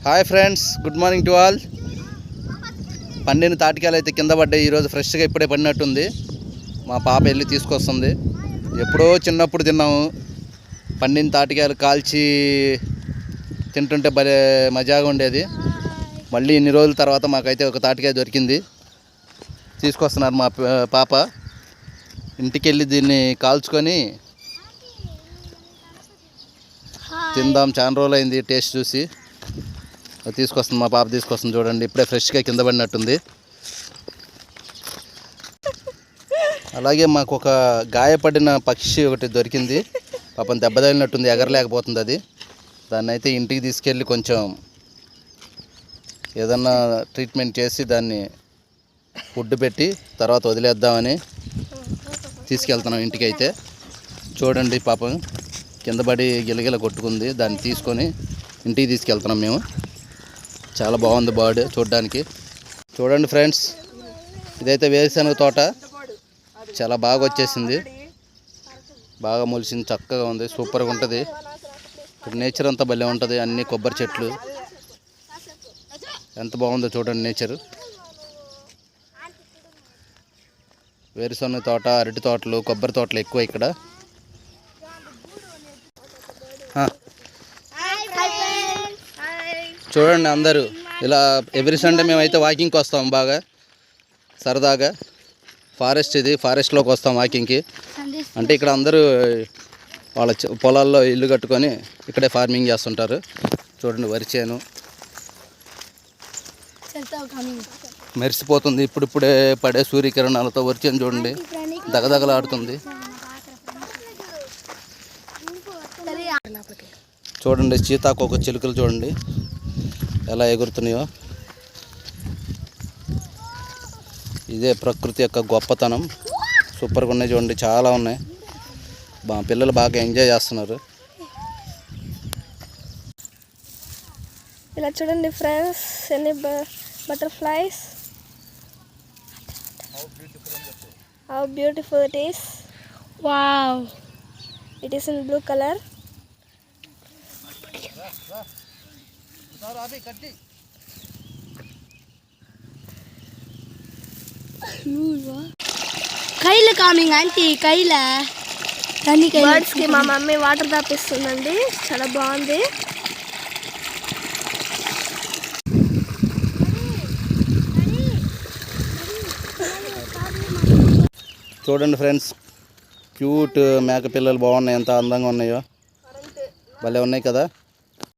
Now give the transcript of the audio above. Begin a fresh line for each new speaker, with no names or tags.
Hi friends, good morning to all. పండిన తాటికాయలు అయితే కింద పడ్డాయి. ఈరోజు ఫ్రెష్గా ఇప్పుడే పడినట్టుంది. మా పాప వెళ్ళి తీసుకొస్తుంది. ఎప్పుడో చిన్నప్పుడు తిన్నాము. పండిన తాటికాయలు కాల్చి తింటుంటే భలే మజాగా ఉండేది. మళ్ళీ ఇన్ని రోజుల తర్వాత మాకైతే ఒక తాటికాయ దొరికింది. తీసుకొస్తున్నారు మా పాప. ఇంటికి వెళ్ళి దీన్ని కాల్చుకొని తిందాం. చాలా రోజులు అయింది టేస్ట్ చూసి. తీసుకొస్తుంది మా పాప, తీసుకొస్తుంది. చూడండి, ఇప్పుడే ఫ్రెష్గా కింద పడినట్టుంది. అలాగే మాకు ఒక గాయపడిన పక్షి ఒకటి దొరికింది. పాపం దెబ్బ తగిలినట్టుంది, ఎగరలేకపోతుంది అది. దాన్ని అయితే ఇంటికి తీసుకెళ్ళి కొంచెం ఏదన్నా ట్రీట్మెంట్ చేసి దాన్ని ఫుడ్ పెట్టి తర్వాత వదిలేద్దామని తీసుకెళ్తున్నాం ఇంటికి. అయితే చూడండి, పాపం కింద పడి గిలగిల కొట్టుకుంది. దాన్ని తీసుకొని ఇంటికి తీసుకెళ్తున్నాం మేము. చాలా బాగుంది బర్డ్ చూడడానికి. చూడండి ఫ్రెండ్స్, ఇదైతే వేరుశనగ తోట. చాలా బాగా వచ్చేసింది, బాగా మొలిసింది, చక్కగా ఉంది, సూపర్గా ఉంటుంది. ఇక్కడ నేచర్ అంతా భలే ఉంటుంది. అన్ని కొబ్బరి చెట్లు, ఎంత బాగుందో చూడండి నేచరు. వేరుశనగ తోట, అరటి తోటలు, కొబ్బరి తోటలు ఎక్కువ ఇక్కడ. చూడండి, అందరూ ఇలా ఎవ్రీ సండే మేమైతే వాకింగ్కి వస్తాం. బాగా సరదాగా. ఫారెస్ట్ ఇది, ఫారెస్ట్లోకి వస్తాం వాకింగ్కి. అంటే ఇక్కడ అందరూ వాళ్ళ పొలాల్లో ఇల్లు కట్టుకొని ఇక్కడే ఫార్మింగ్ చేస్తుంటారు. చూడండి, వరి చేను మెరిసిపోతుంది. ఇప్పుడిప్పుడే పడే సూర్యకిరణాలతో వరి చేను చూడండి దగదగలాడుతుంది. చూడండి, సీతాకోక చిలుకలు చూడండి ఎలా ఎగురుతున్నాయో. ఇదే ప్రకృతి యొక్క గొప్పతనం. సూపర్గా ఉన్నాయి చూడండి, చాలా ఉన్నాయి. పిల్లలు బాగా ఎంజాయ్ చేస్తున్నారు.
ఇలా చూడండి ఫ్రెండ్స్, ఎన్ని butterflies. How beautiful it is. Wow, it is in blue colour.
కైల కామింగ్ ఆంటీ, కైల
బర్డ్స్కి మా మమ్మీ వాటర్ తాపిస్తుందండి. చాలా బాగుంది.
చూడండి ఫ్రెండ్స్, క్యూట్ మేక పిల్లలు బాగున్నాయి, ఎంత అందంగా ఉన్నాయో. భలే ఉన్నాయి కదా.